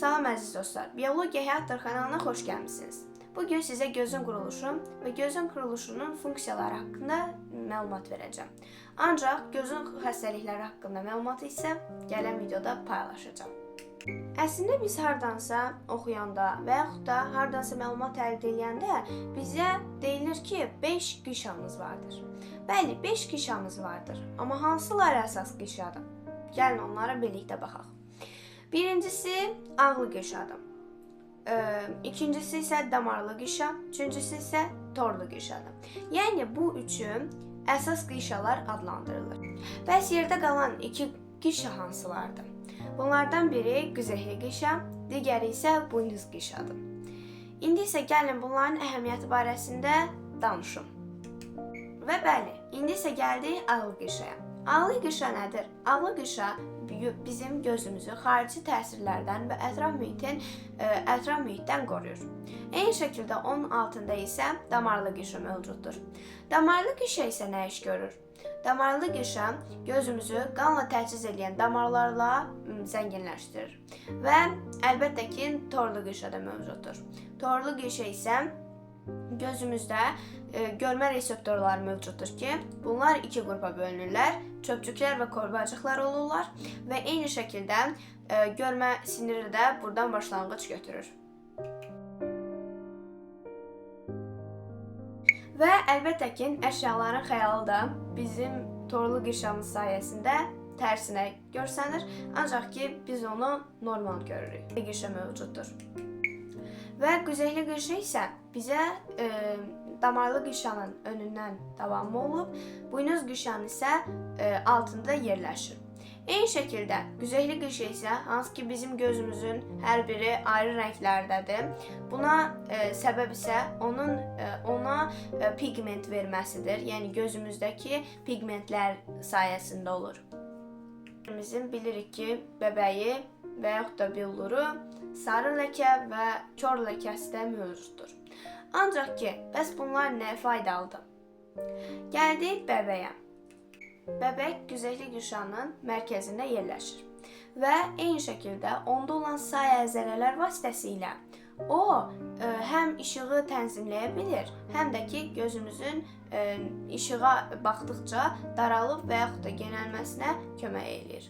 Salam əziz dostlar, Biologiya Həyatdır kanalına xoş gəlmisiniz. Bugün sizə gözün quruluşu və gözün quruluşunun funksiyaları haqqında məlumat verəcəm. Ancaq gözün xəstəlikləri haqqında məlumatı isə gələn videoda paylaşacağım. Əslində biz hardansa oxuyanda və yaxud da hardansa məlumat əldə edəndə bizə deyilir ki, 5 qişamız vardır. Bəli, 5 qişamız vardır. Amma hansıları əsas qişadır? Gəlin onlara birlikdə baxaq. Birincisi ağlı qişadır. İkincisi isə damarlı qişa, üçüncüsü isə torlu qişadır. Yəni bu üçü əsas qişalar adlandırılır. Bəs yerdə qalan iki qişa hansılardır? Bunlardan biri güzehli qişa, digəri isə buynuz qişadır. İndi isə gəlin bunların əhəmiyyəti barəsində danışım. Və bəli, indi isə gəldik ağlı qişaya. Ağlı qişa nədir? Ağlı qişa bizim gözümüzü xarici təsirlərdən və ətraf mühitdən qoruyur. Eyni şəkildə onun altında isə damarlı qişa mövcuddur. Damarlı qişa isə nə iş görür? Damarlı qişa gözümüzü qanla təchiz edən damarlarla zənginləşdirir. Və əlbəttə ki, torlu qişa da mövcuddur. Torlu qişa isə gözümüzdə görmə reseptorları mövcuddur ki, bunlar iki qrupa bölünürlər. Çöpçüklər və korbacıqlar olurlar və eyni şəkildə görmə siniri də buradan başlanğıc götürür. Və əlbəttə ki, əşyaların xəyalı da bizim torlu qişamız sayəsində tərsinə görsənir, ancaq ki, biz onu normal görürük. Qişa mövcuddur. Və güzehli qişa isə bizə damarlı qişanın önündən davamı olub, buynuz qişanın isə altında yerləşir. Eyni şəkildə güzehli qişa isə hansı ki bizim gözümüzün hər biri ayrı rənglərdədir. Buna səbəb isə ona pigment verməsidir. Yəni gözümüzdəki pigmentlər sayəsində olur. Bizim bilirik ki, bəbəyi və yaxud da billuru sarı ləkə və kor ləkəsi də mövcuddur. Ancaq ki, bəs bunlar nəyə faydalıdır? Gəldik bəbəyə. Bəbək güzehli qişanın mərkəzində yerləşir və eyni şəkildə onda olan sayə zərərlər vasitəsilə o həm işığı tənzimləyə bilir, həm də ki, gözümüzün işığa baxdıqca daralıb və yaxud da genəlməsinə kömək edir.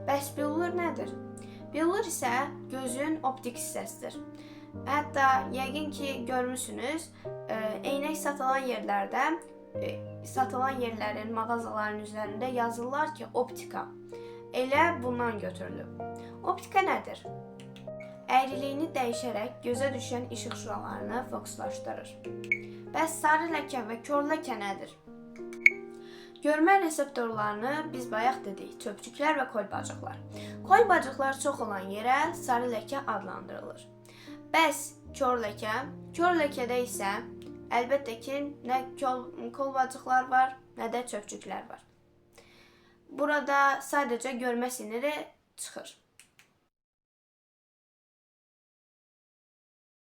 Bəs billur nədir? Billur isə gözün optik hissəsidir. Hətta yəqin ki, görmüsünüz, eynək satılan yerlərin, mağazaların üzərində yazırlar ki, optika. Elə bundan götürülüb. Optika nədir? Əyriliyini dəyişərək gözə düşən işıq şüalarını fokuslaşdırır. Bəs sarı ləkə və kor ləkə nədir? Görmə reseptorlarını biz bayaq dedik, çöpçüklər və kolbacıqlar. Kolbacıqlar çox olan yerə sarı ləkə adlandırılır. Bəs kor ləkə? Kor ləkədə isə əlbəttə ki, nə kolbacıqlar var, nə də çöpçüklər var. Burada sadəcə görmə siniri çıxır.